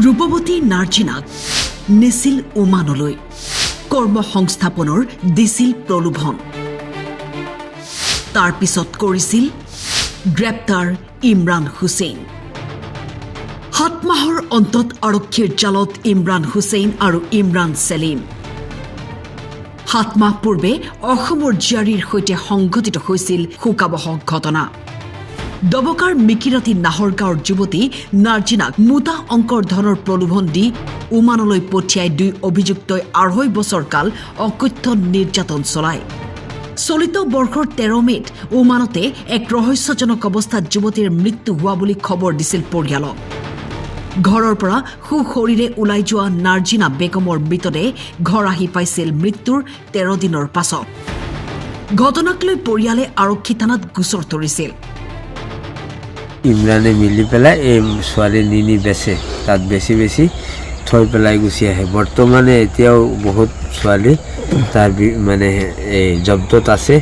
ৰূপৱতী নাৰ্জিনাক নিছিল ওমানলৈ কৰ্মসংস্থাপনৰ দিছিল প্ৰলোভন তাৰ পিছত কৰিছিল গ্ৰেপ্তাৰ ইমৰান হুছেইন 7 মাহৰ অন্তত আৰক্ষীৰ জালত ইমৰান হুছেইন আৰু ইমৰান সেলিম 7 মাহ পূৰ্বে অসমৰ জিয়াৰীৰ সৈতে সংঘটিত হৈছিল শোকাবহ ঘটনা দবকাৰ মিকিৰাতি নাহৰগাঁৱৰ যুৱতী নাৰ্জিনাক মোটা অংকৰ ধনৰ প্ৰলোভন দি ওমানলৈ পঠিয়াই 2 অভিযুক্তই 2.5 বছৰ কাল অকথ্য নিৰ্যাতন চলায় চলিত বৰ্ষৰ 13 মেত ওমানতে এক ৰহস্যজনক অৱস্থাত যুৱতীৰ মৃত্যু হোৱা বুলি খবৰ দিছিল পৰিয়ালক ঘৰৰ পৰা সুশৰীৰে ওলাই যোৱা নাৰ্জিনা বেগমৰ মৃতদেহ ঘৰ আহি পাইছিল মৃত্যুৰ 13 দিনৰ পাছত ঘটনাক লৈ পৰিয়ালে আৰক্ষী থানাত গোচৰ তৰিছিল ইমৰানে মিলি পেলাই এই ছোৱালী নিনি বেচে তাত বেছি থৈ পেলাই গুচি আহে বৰ্তমানে এতিয়াও বহুত ছোৱালী তাৰ মানে এই জব্দত আছে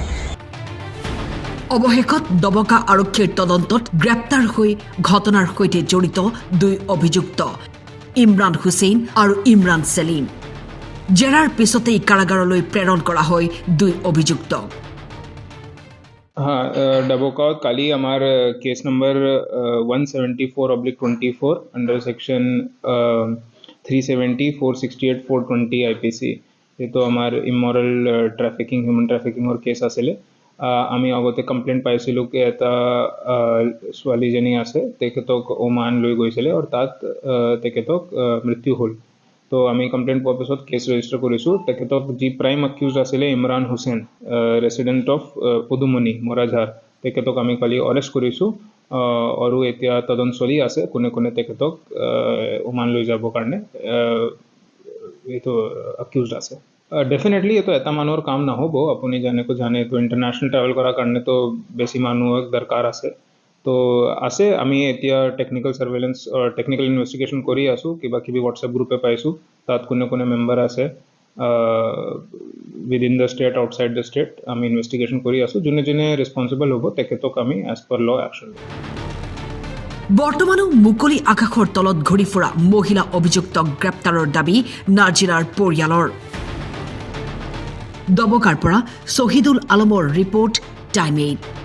অৱশেষত দবকা আৰক্ষীৰ তদন্তত গ্ৰেপ্তাৰ হৈ ঘটনাৰ সৈতে জড়িত 2 অভিযুক্ত ইমৰান হুছেইন আৰু ইমৰান সেলিম জেৰাৰ পিছতেই কাৰাগাৰলৈ প্ৰেৰণ কৰা হয় 2 অভিযুক্ত हाँ डबोकावत काली हमार case number 174/24 under section 370 468 420 IPC ये तो हमार इमोरल ट्रैफिकिंग ह्यूमन ट्रैफिकिंगৰ केस আছিলে আমি আগতে কমপ্লেইন পাইছিলোঁ কি এটা ছোৱালীজনী আছে তেখেতক ওমান লৈ গৈছিলে আৰু তাত তেখেতক মৃত্যু হ'ল তো আমি কমপ্লেইন পোৱাৰ পিছত কেছ ৰেজিষ্টাৰ কৰিছোঁ তেখেতক যি প্ৰাইম অ্যাকিউজড আছিলে ইমৰান হুছেইন ৰেচিডেণ্ট অফ পদুমণি মৰাঝাৰ তেখেতক আমি কালি অৰেষ্ট কৰিছোঁ আৰু এতিয়া তদন্ত চলি আছে কোনে তেখেতক ওমান লৈ যাবৰ কাৰণে এইটো অ্যাকিউজড আছে डेफिनेटली ये तो এটা মানুহৰ কাম নহব আপুনি জানে তো ইন্টাৰনেশ্যনেল ট্ৰাভেল কৰাৰ কাৰণে তো বেছি মানুহৰ দৰকাৰ আছে তো আছে আমি এতিয়া টেকনিক্যাল সাৰ্ভেইলেন্স और টেকনিক্যাল ইনভেস্টিগেশন কৰি আছো কিবা কিবি WhatsApp গ্ৰুপে পাইছো তাত কোনে মেম্বাৰ আছে within the state outside the state আমি ইনভেস্টিগেশন কৰি আছো যোনে ৰেসপন্সিবল হ'ব তেখেতক আমি as per law action বৰ্তমানো মুকলি আকাশৰ তলত ঘূৰি ফুৰা মহিলা অভিযুক্তক গ্ৰেপ্তাৰৰ দাবী নাৰ্জিনাৰ পৰিয়ালৰ দবকাৰ পৰা শহীদুল আলমৰ ৰিপোৰ্ট টাইম 8